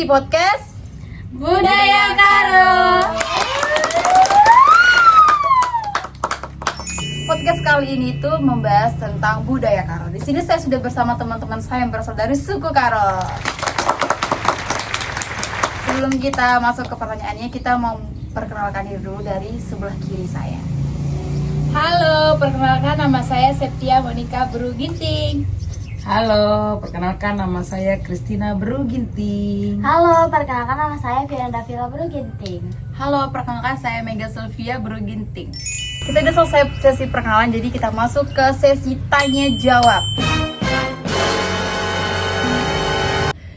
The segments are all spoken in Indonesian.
di podcast Budaya Karo. Podcast kali ini tuh membahas tentang budaya Karo. Di sini saya sudah bersama teman-teman saya yang berasal dari suku Karo. Sebelum kita masuk ke pertanyaannya, kita mau perkenalkan diri dulu dari sebelah kiri saya. Halo, perkenalkan nama saya Septia Monica Beruginting. Halo, perkenalkan nama saya Kristina Beruginting. Halo, perkenalkan nama saya Firanda Vila Beruginting. Halo, perkenalkan saya Mega Sylvia Beruginting. Kita udah selesai sesi perkenalan, jadi kita masuk ke sesi tanya jawab.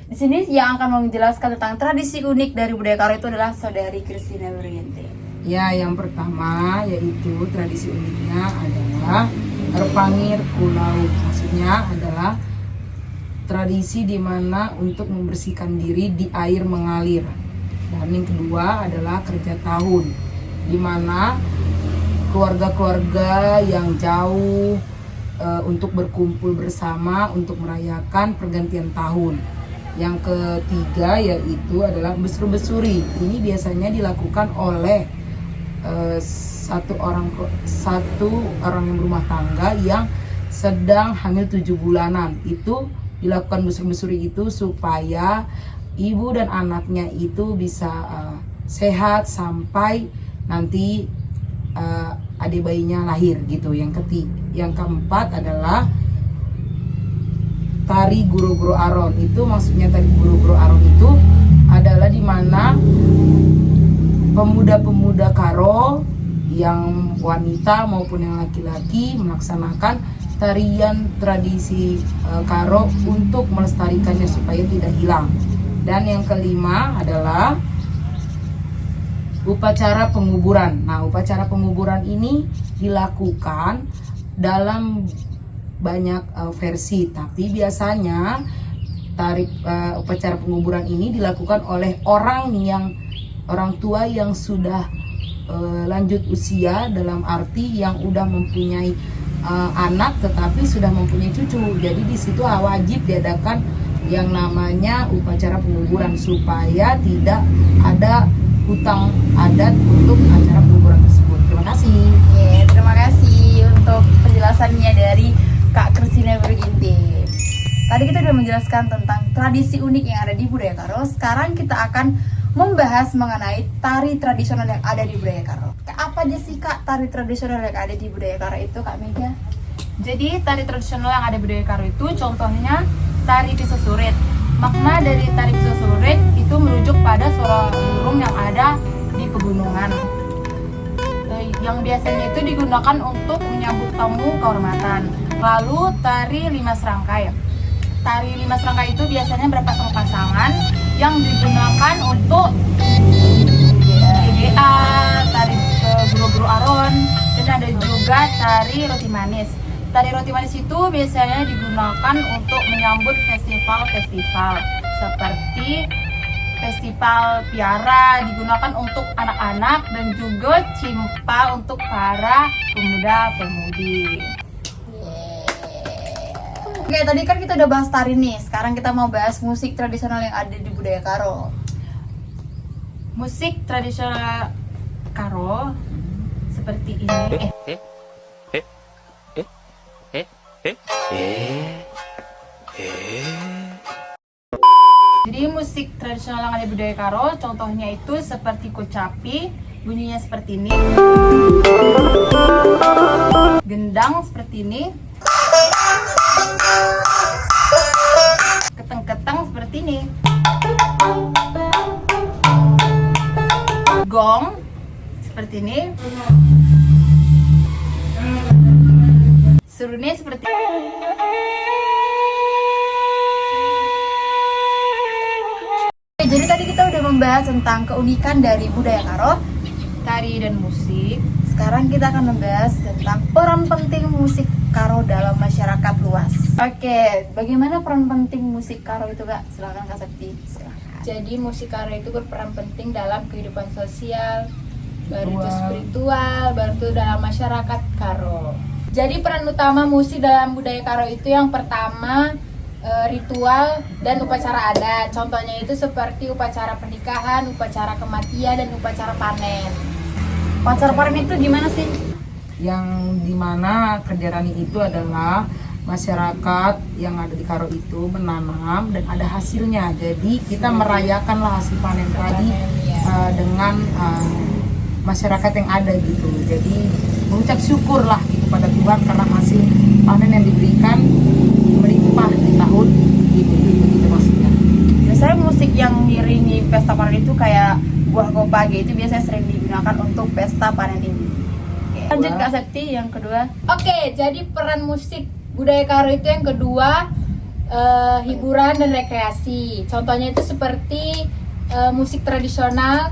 Di sini yang akan menjelaskan tentang tradisi unik dari budaya Karo itu adalah saudari Kristina Beruginting. Ya, yang pertama yaitu tradisi uniknya adalah Repangir Kulau. Maksudnya adalah tradisi di mana untuk membersihkan diri di air mengalir. Dan yang kedua adalah kerja tahun, di mana keluarga-keluarga yang jauh untuk berkumpul bersama untuk merayakan pergantian tahun. Yang ketiga yaitu adalah besur-besuri. Ini biasanya dilakukan oleh satu orang yang berumah tangga yang sedang hamil 7 bulanan. Itu dilakukan besur-besuri itu supaya ibu dan anaknya itu bisa sehat sampai nanti adik bayinya lahir gitu. Yang keempat adalah tari Guro-Guro Aron. Itu maksudnya tari Guro-Guro Aron itu adalah di mana pemuda-pemuda Karo yang wanita maupun yang laki-laki melaksanakan tarian tradisi Karo untuk melestarikannya supaya tidak hilang. Dan yang kelima adalah upacara penguburan. Nah, upacara penguburan ini dilakukan dalam banyak versi, tapi biasanya upacara penguburan ini dilakukan oleh orang tua yang sudah lanjut usia, dalam arti yang udah mempunyai anak tetapi sudah mempunyai cucu. Jadi di situ wajib diadakan yang namanya upacara penguburan supaya tidak ada hutang adat untuk acara penguburan tersebut. Terima kasih. Terima kasih untuk penjelasannya dari Kak Kristina Beruginting. Tadi kita sudah menjelaskan tentang tradisi unik yang ada di budaya Karo. Sekarang kita akan membahas mengenai tari tradisional yang ada di budaya Karo. Apa aja sih Kak tari tradisional yang ada di budaya Karo itu, Kak Mega? Jadi tari tradisional yang ada di budaya Karo itu contohnya tari pisau surit. Makna dari tari pisau surit itu merujuk pada suara burung yang ada di pegunungan. Yang biasanya itu digunakan untuk menyambut tamu kehormatan. Lalu tari lima serangkai. Tari lima serangkai itu biasanya berpasang-pasangan yang digunakan untuk GGA, tari Guro-Guro Aron, dan ada juga tari roti manis. Tari roti manis itu biasanya digunakan untuk menyambut festival-festival seperti Festival Piara, digunakan untuk anak-anak dan juga Cimpa untuk para pemuda-pemudi. Oke, tadi kan kita udah bahas tari nih. Sekarang kita mau bahas musik tradisional yang ada di budaya Karo. Musik tradisional Karo seperti ini. Jadi musik tradisional yang ada di budaya Karo, contohnya itu seperti Kocapi, bunyinya seperti ini. Gendang seperti ini. Keteng-keteng seperti ini. Gong seperti ini. Seruni seperti ini. Jadi tadi kita udah membahas tentang keunikan dari budaya Karo, Tari dan musik. Sekarang kita akan membahas tentang peran penting musik Karo dalam masyarakat luas. Oke, bagaimana peran penting musik Karo itu, Kak? Silakan Kak Septi. Silakan. Jadi musik Karo itu berperan penting dalam kehidupan sosial, baru itu spiritual, baru itu dalam masyarakat Karo. Jadi peran utama musik dalam budaya Karo itu yang pertama ritual dan upacara adat. Contohnya itu seperti upacara pernikahan, upacara kematian, dan upacara panen. Upacara panen itu gimana sih? Yang dimana kerja Rani itu adalah masyarakat yang ada di Karo itu menanam dan ada hasilnya. Jadi kita merayakanlah hasil panen tadi dengan masyarakat yang ada gitu. Jadi mengucap syukurlah gitu pada Tuhan karena hasil panen yang diberikan melimpah di tahun ini gitu maksudnya. Biasanya musik yang ngiringi pesta panen itu kayak buah kopage, itu biasanya sering digunakan untuk pesta panen ini. Lanjut Kak Septi yang kedua. Oke, jadi peran musik budaya Karo itu yang kedua, hiburan dan rekreasi. Contohnya itu seperti musik tradisional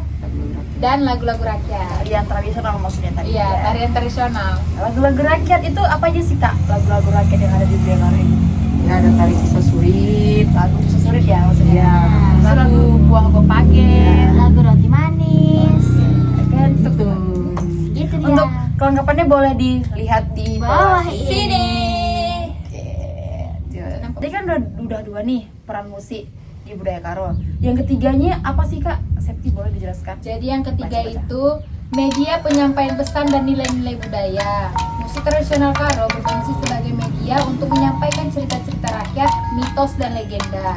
dan lagu-lagu rakyat. Tarian tradisional maksudnya tadi. Iya, tarian tradisional. Lagu-lagu rakyat itu apa aja sih Kak? Lagu-lagu rakyat yang ada di budaya Karo ini? Ya ada tari sisa surit, Lagu susurit ya maksudnya. ya Lagu buah kopage. Lagu roti manis. Kan itu. Itu dia. untuk kelengkapannya boleh dilihat di bawah Sini. Tadi kan udah dua nih peran musik di budaya Karo. Yang ketiganya apa sih Kak? Septi boleh dijelaskan? Jadi yang ketiga Baca-baca. itu media penyampaian pesan dan nilai-nilai budaya. Musik tradisional Karo berfungsi sebagai media untuk menyampaikan cerita-cerita rakyat, mitos dan legenda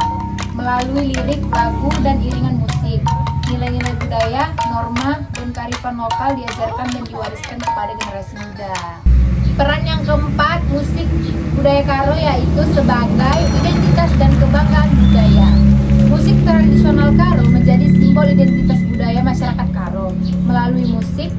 melalui lirik, lagu dan iringan musik. Nilai-nilai budaya, norma dan kearifan lokal diajarkan dan diwariskan kepada generasi muda. Peran yang keempat, musik budaya Karo yaitu sebagai identitas dan kebanggaan budaya. Musik tradisional Karo menjadi simbol identitas budaya masyarakat Karo. Melalui musik,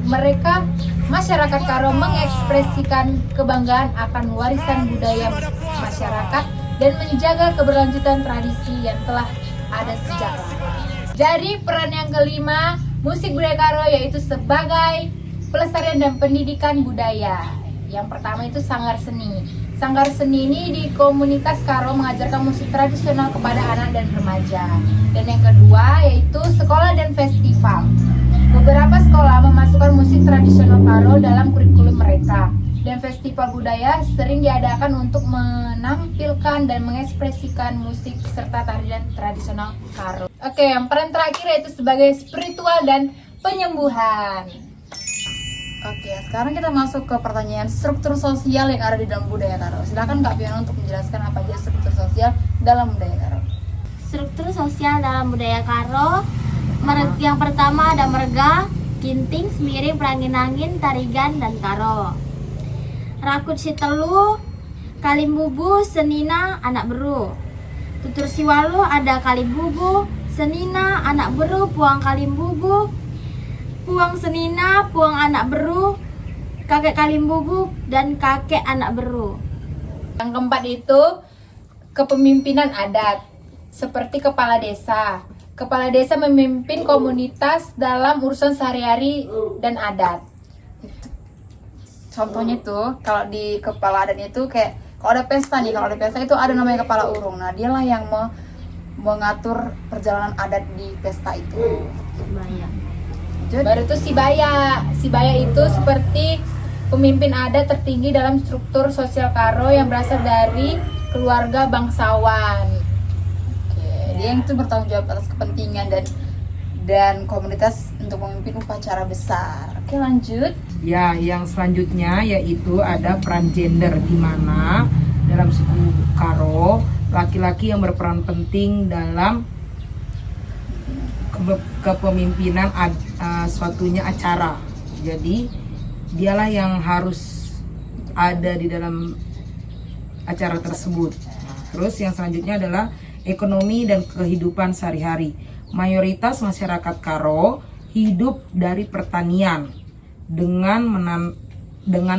masyarakat Karo mengekspresikan kebanggaan akan warisan budaya masyarakat dan menjaga keberlanjutan tradisi yang telah ada sejak lama. Jadi peran yang kelima, musik budaya Karo yaitu sebagai pelestarian dan pendidikan budaya. Yang pertama itu sanggar seni. Sanggar seni ini di komunitas Karo mengajarkan musik tradisional kepada anak dan remaja. Dan yang kedua yaitu sekolah dan festival. Beberapa sekolah memasukkan musik tradisional Karo dalam kurikulum mereka. Dan festival budaya sering diadakan untuk menampilkan dan mengekspresikan musik serta tarian tradisional Karo. Oke, yang peran terakhir yaitu sebagai spiritual dan penyembuhan. Oke, sekarang kita masuk ke pertanyaan struktur sosial yang ada di dalam budaya Karo. Silakan Kak Fiona untuk menjelaskan apa aja struktur sosial dalam budaya Karo. Struktur sosial dalam budaya Karo, yang pertama ada merga, ginting, semiring, perangin-angin, tarigan, dan Karo. Rakut Sitelu, Kalimbubu, Senina, anak beru. Tutur Siwalu ada Kalimbubu, Senina, anak beru, puang Kalimbubu, puang Senina, puang anak beru, kakek Kalimbubu, dan kakek anak beru. Yang keempat itu kepemimpinan adat, seperti kepala desa. Kepala desa memimpin komunitas dalam urusan sehari-hari dan adat. Contohnya tuh kalau di kepala adatnya itu kayak kalau ada pesta nih, kalau ada pesta itu ada namanya kepala urung. Nah, dialah yang mengatur perjalanan adat di pesta itu. Baru itu Sibaya. Sibaya itu seperti pemimpin adat tertinggi dalam struktur sosial Karo yang berasal dari keluarga bangsawan. Oke, dia yang itu bertanggung jawab atas kepentingan dan komunitas untuk memimpin upacara besar. Oke, lanjut. Ya, yang selanjutnya yaitu ada peran gender, di mana dalam suku Karo laki-laki yang berperan penting dalam kepemimpinan suatunya acara. Jadi dialah yang harus ada di dalam acara tersebut. Terus yang selanjutnya adalah ekonomi dan kehidupan sehari-hari. Mayoritas masyarakat Karo hidup dari pertanian dengan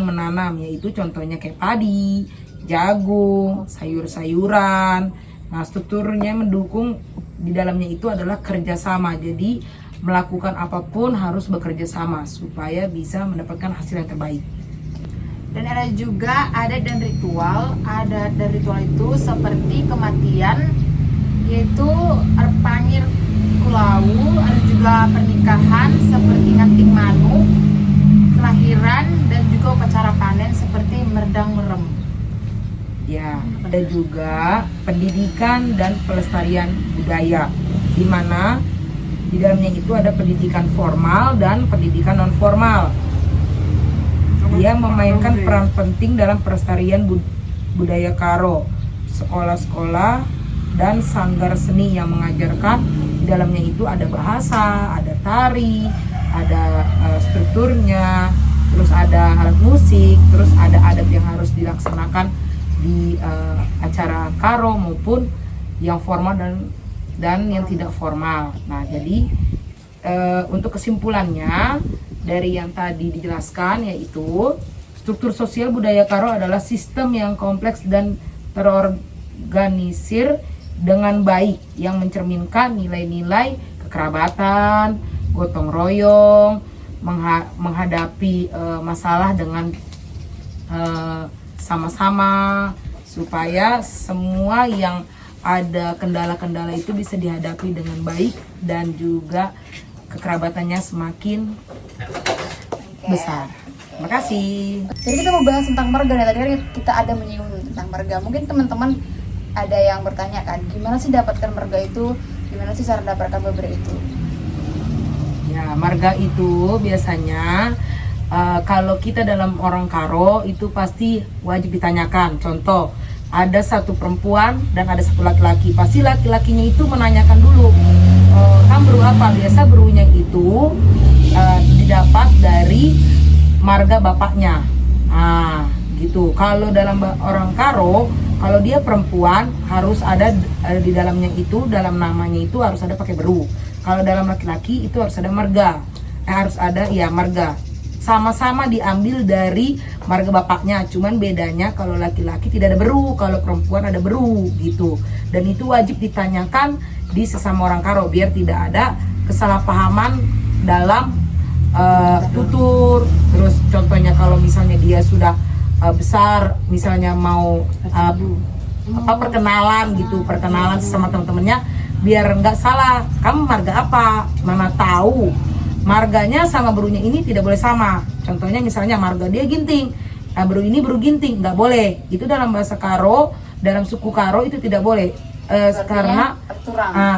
menanam, yaitu contohnya kayak padi, jagung, sayur-sayuran. Nah, strukturnya mendukung di dalamnya itu adalah kerjasama. Jadi melakukan apapun harus bekerja sama supaya bisa mendapatkan hasil yang terbaik. Dan ada juga adat dan ritual. Adat dan ritual itu seperti kematian, yaitu Arpangir Kulau. Ada juga pernikahan seperti Nganting Manuk, kelahiran, dan juga upacara panen seperti Merdang Merem. Ya, ada juga pendidikan dan pelestarian budaya, di mana di dalamnya itu ada pendidikan formal dan pendidikan non formal. Dia memainkan peran penting dalam pelestarian budaya Karo. Sekolah-sekolah dan sanggar seni yang mengajarkan, di dalamnya itu ada bahasa, ada tari, ada strukturnya, terus ada alat musik, terus ada adat yang harus dilaksanakan di acara Karo maupun yang formal dan yang tidak formal. Nah, jadi untuk kesimpulannya dari yang tadi dijelaskan, yaitu struktur sosial budaya Karo adalah sistem yang kompleks dan terorganisir dengan baik yang mencerminkan nilai-nilai kekerabatan, gotong royong, menghadapi masalah dengan sama-sama, supaya semua yang ada kendala-kendala itu bisa dihadapi dengan baik dan juga kekerabatannya semakin besar. Terima kasih. Jadi kita mau bahas tentang marga nih. Tadi kan kita ada menyinggung tentang marga. Mungkin teman-teman ada yang bertanya kan, gimana sih dapatkan marga itu? Gimana sih cara dapatkan beber itu? Ya, marga itu biasanya kalau kita dalam orang Karo itu pasti wajib ditanyakan. Contoh, ada satu perempuan dan ada satu laki-laki. Pasti laki-lakinya itu menanyakan dulu, kamu beru apa? Biasa berunya itu didapat dari marga bapaknya. Nah, gitu. Kalau dalam orang Karo, kalau dia perempuan harus ada di dalamnya itu, dalam namanya itu harus ada pakai beru. Kalau dalam laki-laki itu harus ada marga. Harus ada ya marga. Sama-sama diambil dari marga bapaknya, cuman bedanya kalau laki-laki tidak ada beru, kalau perempuan ada beru gitu. Dan itu wajib ditanyakan di sesama orang Karo biar tidak ada kesalahpahaman dalam tutur. Terus contohnya kalau misalnya dia sudah besar, misalnya mau perkenalan gitu, perkenalan sama teman-temannya, biar nggak salah, kamu marga apa, mana tahu marganya sama berunya ini tidak boleh sama. Contohnya misalnya marga dia ginting, beru ini beru ginting, nggak boleh. Itu dalam bahasa Karo, dalam suku Karo itu tidak boleh, karena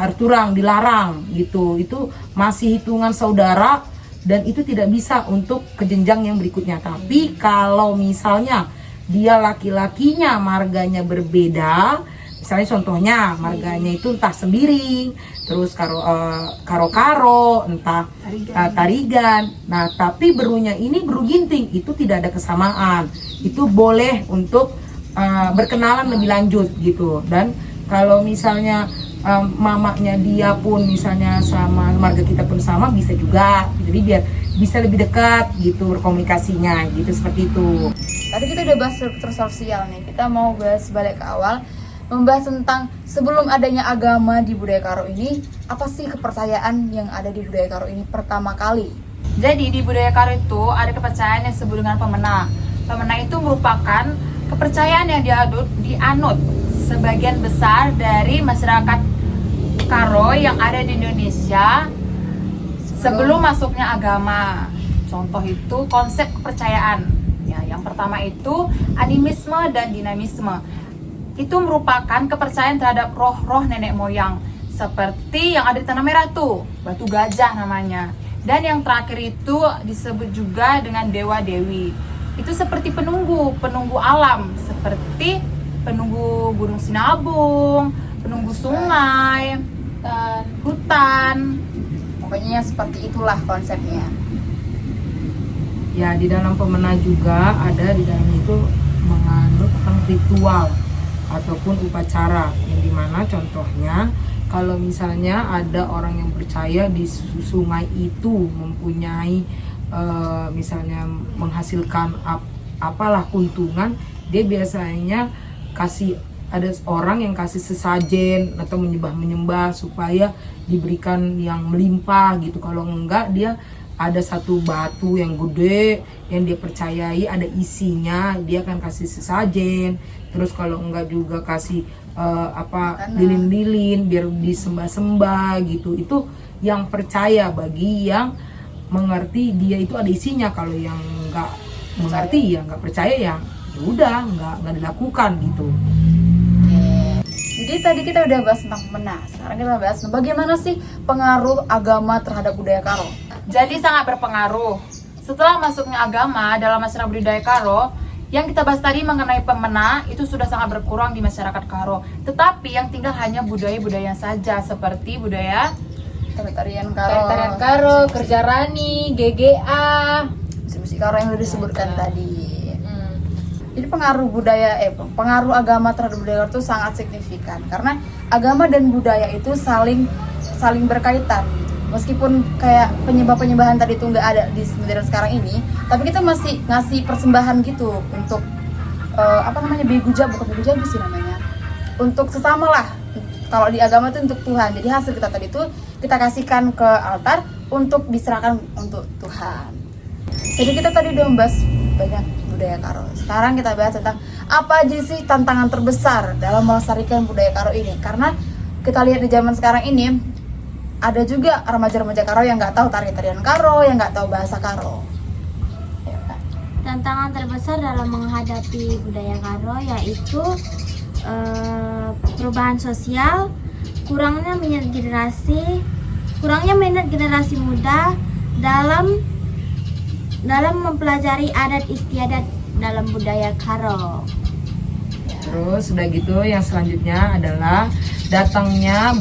erturang dilarang gitu. Itu masih hitungan saudara dan itu tidak bisa untuk ke jenjang yang berikutnya. Tapi kalau misalnya dia laki-lakinya marganya berbeda, misalnya contohnya marganya itu entah sembiring, terus karo, entah tarigan. Nah, tapi berunya ini beru ginting, itu tidak ada kesamaan. Itu boleh untuk berkenalan lebih lanjut gitu. Dan kalau misalnya mamanya dia pun misalnya sama marga kita pun sama, bisa juga. Jadi biar bisa lebih dekat gitu berkomunikasinya gitu, seperti itu. Tadi kita udah bahas struktur sosial nih. Kita mau bahas balik ke awal, membahas tentang sebelum adanya agama di budaya Karo ini, apa sih kepercayaan yang ada di budaya Karo ini pertama kali? Jadi di budaya Karo itu ada kepercayaan yang disebut dengan pemena. Pemena itu merupakan kepercayaan yang dianut sebagian besar dari masyarakat Karo yang ada di Indonesia sebelum masuknya agama. Contoh itu konsep kepercayaan. Ya, yang pertama itu animisme dan dinamisme. Itu merupakan kepercayaan terhadap roh-roh nenek moyang, seperti yang ada di Tanah Merah tuh, batu gajah namanya. Dan yang terakhir itu disebut juga dengan dewa dewi. Itu seperti penunggu alam, seperti penunggu Gunung Sinabung, penunggu sungai, dan hutan. Pokoknya seperti itulah konsepnya. Ya, di dalam pemena juga ada di dalam itu menganut tentang ritual ataupun upacara, yang dimana contohnya kalau misalnya ada orang yang percaya di sungai itu mempunyai misalnya menghasilkan apalah keuntungan, dia biasanya kasih, ada orang yang kasih sesajen atau menyembah supaya diberikan yang melimpah gitu. Kalau enggak, dia ada satu batu yang gede yang dia percayai ada isinya, dia akan kasih sesajen. Terus kalau enggak juga kasih lilin-lilin biar disembah-sembah gitu. Itu yang percaya. Bagi yang mengerti dia itu ada isinya. Kalau yang enggak mengerti ya enggak percaya, ya ya udah nggak dilakukan gitu. Jadi tadi kita udah bahas tentang pemena. Sekarang kita bahas bagaimana sih pengaruh agama terhadap budaya Karo. Jadi sangat berpengaruh. Setelah masuknya agama dalam masyarakat budaya Karo, yang kita bahas tadi mengenai pemena itu sudah sangat berkurang di masyarakat Karo. Tetapi yang tinggal hanya budaya-budaya saja, seperti budaya Tarian Karo, Karo, kerja rani, GGA, musik Karo yang udah disebutkan tadi. Jadi pengaruh agama terhadap budaya Karo itu sangat signifikan karena agama dan budaya itu saling berkaitan. Meskipun kayak penyembahan tadi itu nggak ada di modern sekarang ini, tapi kita masih ngasih persembahan gitu untuk beguja, bukan beguja sih namanya, untuk sesama lah. Kalau di agama itu untuk Tuhan. Jadi hasil kita tadi itu kita kasihkan ke altar untuk diserahkan untuk Tuhan. Jadi kita tadi udah membahas banyak budaya Karo. Sekarang kita bahas tentang apa aja sih tantangan terbesar dalam melestarikan budaya Karo ini. Karena kita lihat di zaman sekarang ini ada juga remaja-remaja Karo yang nggak tahu tarian Karo, yang nggak tahu bahasa Karo. Ya kan? Tantangan terbesar dalam menghadapi budaya Karo yaitu perubahan sosial, kurangnya minat generasi muda dalam mempelajari adat istiadat dalam budaya Karo. Terus udah gitu yang selanjutnya adalah datangnya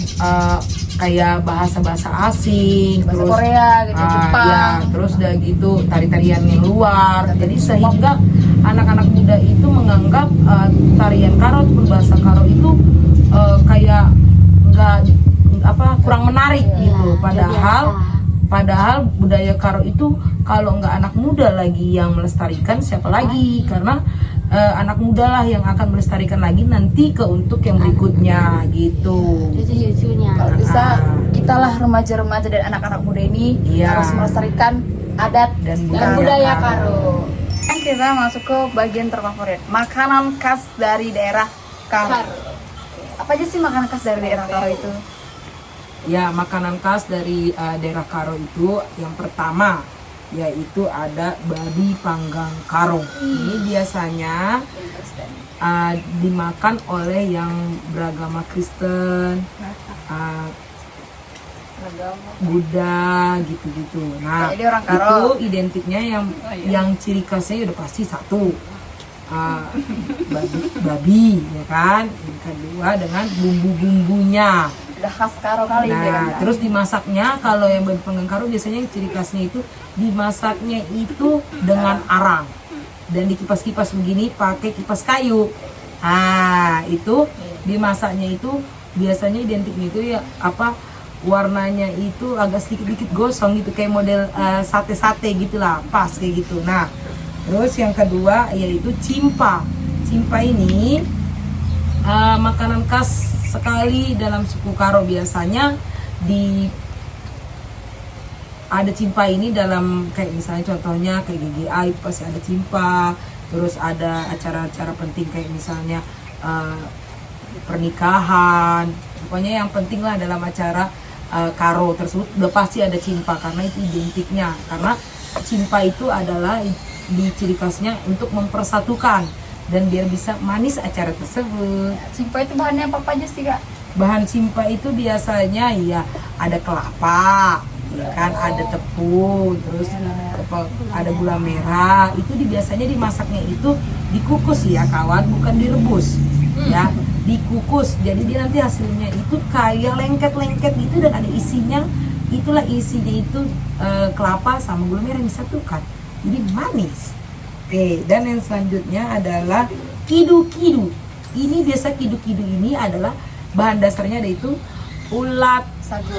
kayak bahasa-bahasa asing, Bahasa terus Korea gitu, Jepang. ya, terus udah gitu tarian yang luar. Jadi sehingga anak-anak muda itu menganggap tarian Karo ataupun bahasa Karo itu kayak kurang menarik gitu. Padahal budaya Karo itu kalau nggak anak muda lagi yang melestarikan, siapa lagi? Karena anak muda lah yang akan melestarikan lagi nanti untuk yang berikutnya gitu. Cucu-cucunya. Kalau bisa kita lah remaja-remaja dan anak-anak muda ini harus melestarikan adat Dan budaya budaya Karo. Kan kita masuk ke bagian terfavorit, makanan khas dari daerah Karo. Apa aja sih makanan khas dari daerah Karo itu? Ya, makanan khas dari daerah Karo itu yang pertama yaitu ada babi panggang Karo. Ini biasanya dimakan oleh yang beragama Kristen, Buddha gitu-gitu. Nah, Jadi orang Karo. itu identiknya yang ciri khasnya udah pasti satu babi ya kan. Yang kedua dengan bumbu-bumbunya. Udah khas Karo kali ya kan? Nah, terus dimasaknya kalau yang babi panggang Karo biasanya ciri khasnya itu dimasaknya itu dengan arang dan dikipas-kipas begini pakai kipas kayu. Nah, itu dimasaknya itu biasanya identiknya itu ya warnanya itu agak sedikit-sedikit gosong gitu kayak model sate-sate gitulah, pas kayak gitu. Nah, terus yang kedua yaitu cimpa. Cimpa ini makanan khas sekali dalam suku Karo. Biasanya ada cimpa ini dalam kayak misalnya contohnya kayak GGA itu pasti ada cimpa. Terus ada acara-acara penting kayak misalnya pernikahan. Pokoknya yang penting lah dalam acara Karo tersebut udah pasti ada cimpa karena itu identiknya. Karena cimpa itu adalah di ciri khasnya untuk mempersatukan dan biar bisa manis acara tersebut. Cimpa itu bahannya apa aja sih Kak? Bahan cimpa itu biasanya ya ada kelapa, ya kan, ada tepung, terus ada gula merah. Itu biasanya dimasaknya itu dikukus ya kawan, bukan direbus. Ya, dikukus. Jadi dia nanti hasilnya itu kayak lengket-lengket gitu dan ada isinya. Itulah isinya itu kelapa sama gula merah yang disatukan. Jadi manis. Oke, dan yang selanjutnya adalah kidu-kidu. Ini biasa kidu-kidu ini adalah bahan dasarnya yaitu ulat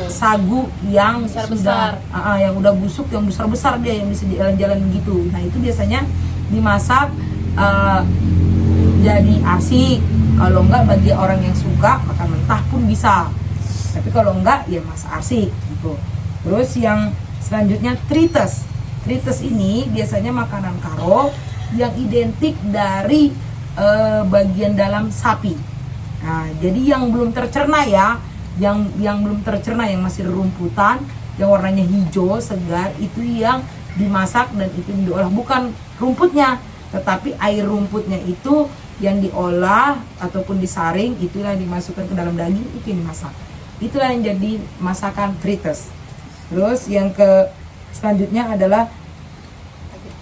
sagu yang Besar-besar. yang udah busuk, yang besar-besar dia yang bisa jalan-jalan begitu. Nah, itu biasanya dimasak jadi arsik. Kalau enggak bagi orang yang suka makan mentah pun bisa. Tapi kalau enggak ya masak arsik gitu. Terus yang selanjutnya trites. Trites ini biasanya makanan Karo yang identik dari bagian dalam sapi. Nah, jadi yang belum tercerna ya, yang belum tercerna yang masih rerumputan, yang warnanya hijau segar itu yang dimasak dan itu diolah, bukan rumputnya, tetapi air rumputnya itu yang diolah ataupun disaring, itulah yang dimasukkan ke dalam daging, itu yang dimasak. Itulah yang jadi masakan frites. Terus yang selanjutnya adalah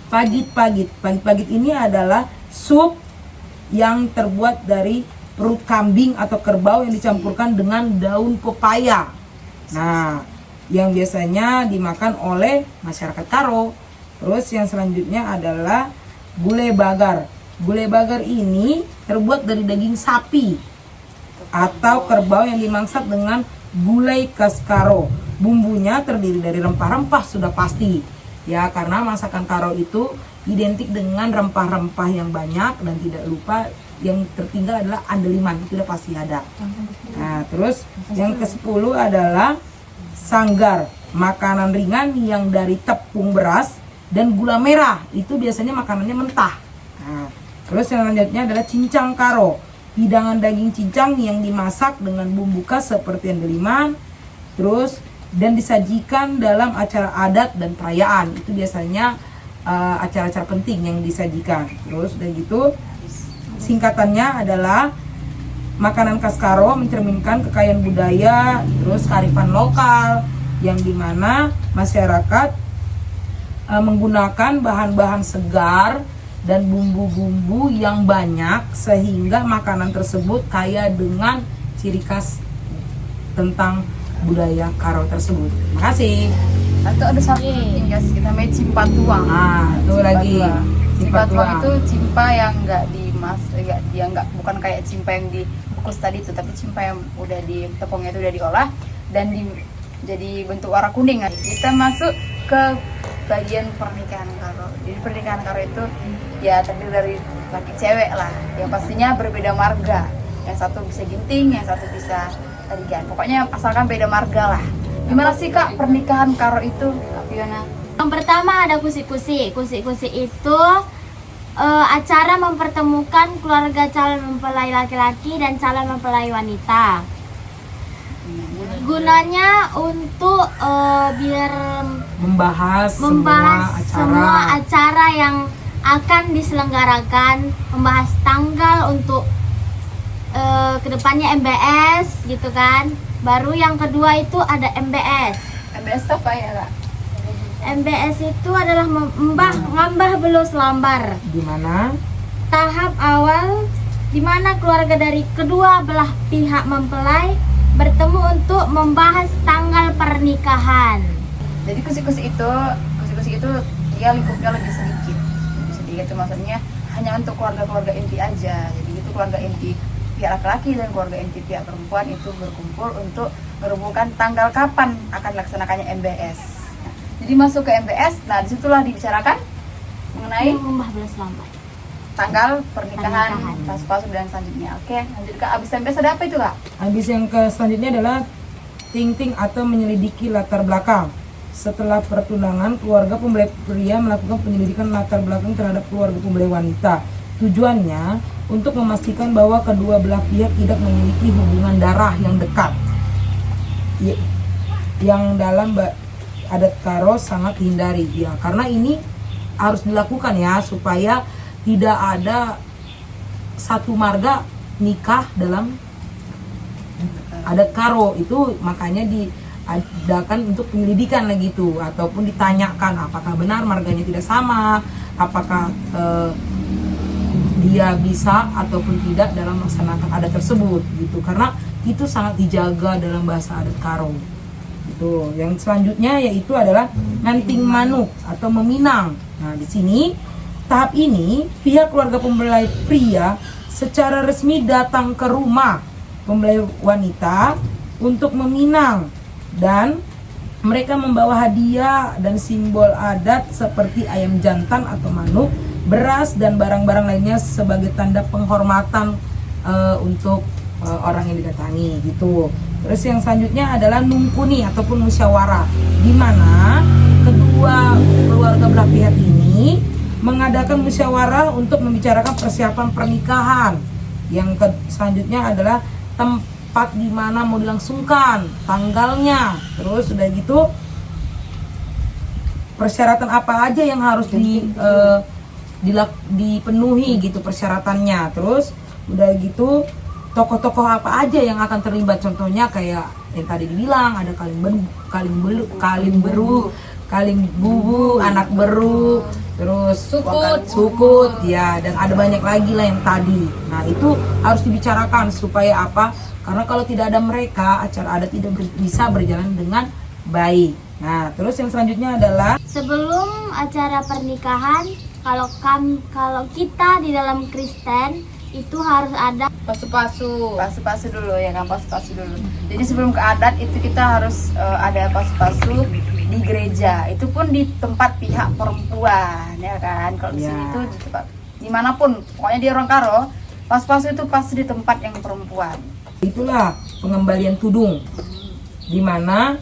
pagit-pagit. Pagit-pagit ini adalah sup yang terbuat dari perut kambing atau kerbau yang dicampurkan dengan daun pepaya. Nah, yang biasanya dimakan oleh masyarakat Karo. Terus yang selanjutnya adalah gulai bagar. Gulai bagar ini terbuat dari daging sapi atau kerbau yang dimasak dengan gulai khas Karo. Bumbunya terdiri dari rempah-rempah sudah pasti. Ya, karena masakan Karo itu identik dengan rempah-rempah yang banyak, dan tidak lupa yang tertinggal adalah andaliman, itu udah pasti ada. Nah, terus yang ke-10 adalah sanggar, makanan ringan yang dari tepung beras dan gula merah. Itu biasanya makanannya mentah. Nah, terus yang selanjutnya adalah cincang Karo, hidangan daging cincang yang dimasak dengan bumbu khas seperti andaliman, terus dan disajikan dalam acara adat dan perayaan. Itu biasanya acara-acara penting yang disajikan. Terus udah gitu, singkatannya adalah makanan khas Karo mencerminkan kekayaan budaya, terus kearifan lokal, yang dimana masyarakat menggunakan bahan-bahan segar dan bumbu-bumbu yang banyak, sehingga makanan tersebut kaya dengan ciri khas tentang budaya Karo tersebut. Makasih. Atau ada satu penting guys, kita main cimpa tuang. Itu lagi Cimpa tuang itu cimpa yang bukan kayak cimpa yang dikukus tadi itu, tapi cimpa yang udah di tepungnya itu udah diolah dan jadi bentuk warna kuning. Kita masuk ke bagian pernikahan Karo. Jadi pernikahan Karo itu ya terdiri dari laki cewek lah, yang pastinya berbeda marga. Yang satu bisa ginting, yang satu bisa tarigan. Pokoknya asalkan beda marga lah. Gimana sih Kak pernikahan Karo itu, Kak Fiona? Yang pertama ada kusi-kusi. Kusi-kusi itu acara mempertemukan keluarga calon mempelai laki-laki dan calon mempelai wanita. Gunanya untuk biar membahas semua acara yang akan diselenggarakan, membahas tanggal untuk kedepannya MBS gitu kan. Baru yang kedua itu ada MBS. MBS itu apa ya Kak? MBS itu adalah ngambah belus lambar. di mana Tahap awal di mana keluarga dari kedua belah pihak mempelai bertemu untuk membahas tanggal pernikahan. Jadi kusi-kusi itu dia lingkupnya lebih sedikit. Lebih sedikit itu maksudnya hanya untuk keluarga-keluarga inti aja. Jadi itu keluarga inti pihak laki-laki dan keluarga inti pihak perempuan itu berkumpul untuk merumuskan tanggal kapan akan dilaksanakannya MBS. Nah, jadi masuk ke MBS, nah disitulah dibicarakan mengenai Ngambah belus lambar. tanggal pernikahan, pasu-pasu dan selanjutnya. Oke, lanjut Kak. Abis MBS ada apa itu Kak? habis yang selanjutnya adalah ting-ting atau menyelidiki latar belakang. Setelah pertunangan, keluarga pembelai pria melakukan penyelidikan latar belakang terhadap keluarga pembelai wanita. Tujuannya untuk memastikan bahwa kedua belah pihak tidak memiliki hubungan darah yang dekat, yang dalam adat Karo sangat dihindari. Ya, karena ini harus dilakukan ya, supaya tidak ada satu marga nikah dalam adat Karo. Itu makanya diadakan untuk penyelidikan lagi tuh, ataupun ditanyakan apakah benar marganya tidak sama, apakah dia bisa ataupun tidak dalam melaksanakan adat tersebut gitu, karena itu sangat dijaga dalam bahasa adat Karo gitu. Yang selanjutnya yaitu adalah nganting manuk atau meminang. Nah, di sini tahap ini pihak keluarga pembelai pria secara resmi datang ke rumah pembelai wanita untuk meminang, dan mereka membawa hadiah dan simbol adat seperti ayam jantan atau manuk, beras dan barang-barang lainnya sebagai tanda penghormatan untuk orang yang didatangi gitu. Terus yang selanjutnya adalah nungkuni ataupun musyawarah, di mana kedua keluarga belah pihak ini mengadakan musyawarah untuk membicarakan persiapan pernikahan. Yang selanjutnya adalah tempat di mana mau dilangsungkan, tanggalnya. Terus udah gitu persyaratan apa aja yang harus dipenuhi gitu persyaratannya. Terus udah gitu tokoh-tokoh apa aja yang akan terlibat, contohnya kayak yang tadi dibilang ada kaling bubu, anak beru, terus sukut ya, dan ada banyak lagi lah yang tadi. Nah itu harus dibicarakan supaya apa, karena kalau tidak ada mereka acara adat tidak bisa berjalan dengan baik. Nah terus yang selanjutnya adalah Sebelum acara pernikahan, kalau kita di dalam Kristen itu harus ada pasu dulu ya kan, pasu dulu. Jadi sebelum ke adat itu kita harus ada pasu di gereja, itu pun di tempat pihak perempuan ya kan. Kalau di sini tuh di tempat dimanapun, pokoknya di orang Karo pasu itu pasti di tempat yang perempuan. itulah pengembalian tudung, dimana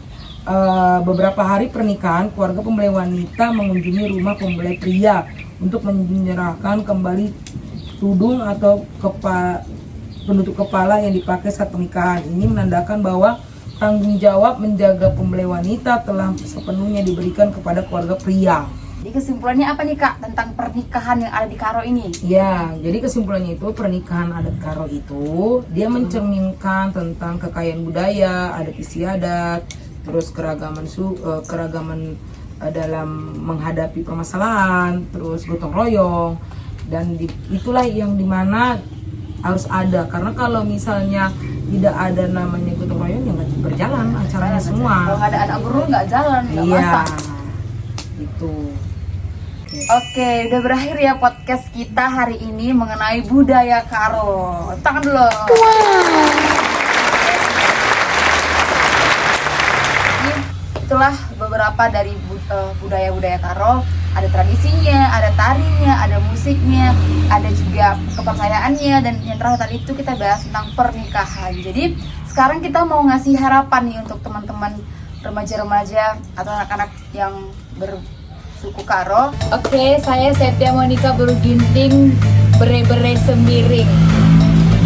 beberapa hari pernikahan keluarga pempelai wanita mengunjungi rumah pempelai pria untuk menyerahkan kembali tudung atau penutup kepala yang dipakai saat pernikahan. Ini menandakan bahwa tanggung jawab menjaga pempelai wanita telah sepenuhnya diberikan kepada keluarga pria. Jadi kesimpulannya apa nih Kak tentang pernikahan yang ada di Karo ini? Ya, jadi kesimpulannya itu pernikahan adat Karo itu dia mencerminkan tentang kekayaan budaya, adat istiadat, terus keragaman dalam menghadapi permasalahan, terus gotong royong, dan itulah yang dimana harus ada, karena kalau misalnya tidak ada namanya gotong royong ya nggak berjalan acaranya semua. Kalau nggak ada anak beru nggak jalan, nggak Iya, masak. itu. Oke, udah berakhir ya podcast kita hari ini mengenai budaya Karo. Tangan dulu. Ini itulah beberapa dari budaya-budaya Karo. Ada tradisinya, ada tarinya, ada musiknya, ada juga kepercayaannya, dan yang terakhir tadi itu kita bahas tentang pernikahan. Jadi sekarang kita mau ngasih harapan nih untuk teman-teman remaja-remaja atau anak-anak yang bersuku Karo. Oke, saya Septia Monica Beruginting, bere-bere sembiring.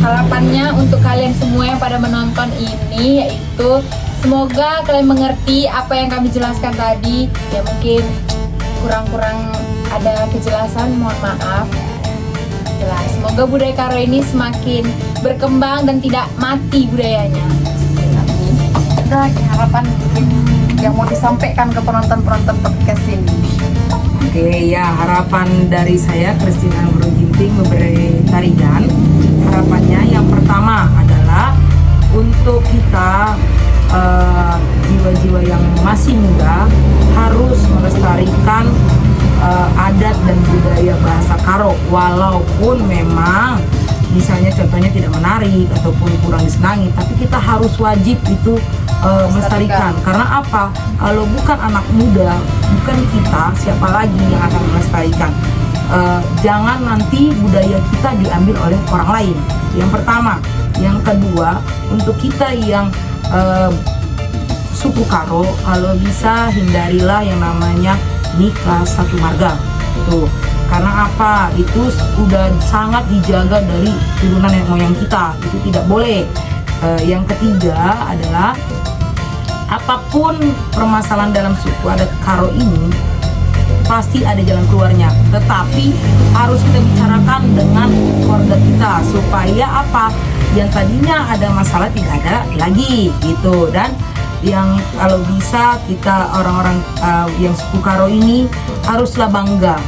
Harapannya untuk kalian semua yang pada menonton ini yaitu semoga kalian mengerti apa yang kami jelaskan tadi. Ya mungkin kurang-kurang ada kejelasan, mohon maaf. Jelas. Semoga budaya Karo ini semakin berkembang dan tidak mati budayanya. Ada harapan mungkin yang mau disampaikan ke penonton-penonton podcast ini. Oke, ya harapan dari saya Christina Beruginting memberi tarian. Harapannya yang pertama adalah untuk kita jiwa-jiwa yang masih muda harus melestarikan adat dan budaya bahasa Karo, walaupun memang misalnya contohnya tidak menarik ataupun kurang disenangi, tapi kita harus wajib itu melestarikan. Karena apa? Kalau bukan anak muda, bukan kita, siapa lagi yang akan melestarikan? Jangan nanti budaya kita diambil oleh orang lain. Yang pertama. Yang kedua, untuk kita yang suku Karo, kalau bisa hindarilah yang namanya nikah satu marga. Tuh. Karena apa? Itu udah sangat dijaga dari turunan nenek moyang kita. Itu tidak boleh. Yang ketiga adalah apapun permasalahan dalam suku adat Karo ini pasti ada jalan keluarnya. Tetapi harus kita bicarakan dengan keluarga kita supaya apa? Yang tadinya ada masalah tidak ada lagi gitu. Dan yang kalau bisa kita orang-orang yang suku Karo ini haruslah bangga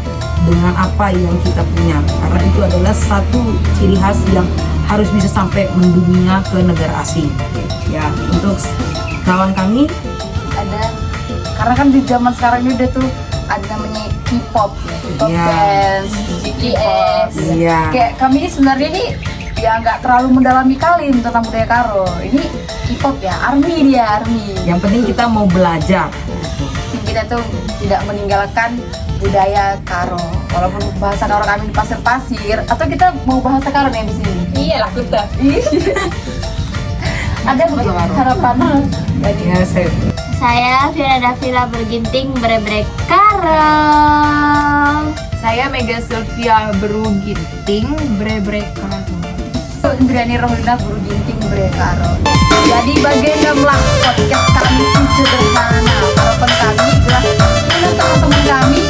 dengan apa yang kita punya, karena itu adalah satu ciri khas yang harus bisa sampai mendunia ke negara asing. Ya, untuk kawan kami Ada, karena kan di zaman sekarang ini udah tuh ada namanya K-pop, K-pop Iya. dance, BTS. Iya. Kayak kami ini sebenarnya ini ya nggak terlalu mendalami kali tentang budaya Karo. Ini K-pop ya, ARMY dia, ARMY. yang penting kita mau belajar. Kita tuh tidak meninggalkan budaya Karo. Walaupun bahasa Karo kami di pasir-pasir, atau kita mau bahasa Karo nih di sini. Iyalah kita. Ada harapan dari Ya, saya Fiona Davila Berginting, bere-bere Karo. Saya Mega Sylvia Beruginting, bere-bere Karo. Indrani Rohlina Beruginting Karo. Jadi bagaimana podcast kami sederhana. Harapan kami adalah teman-teman kami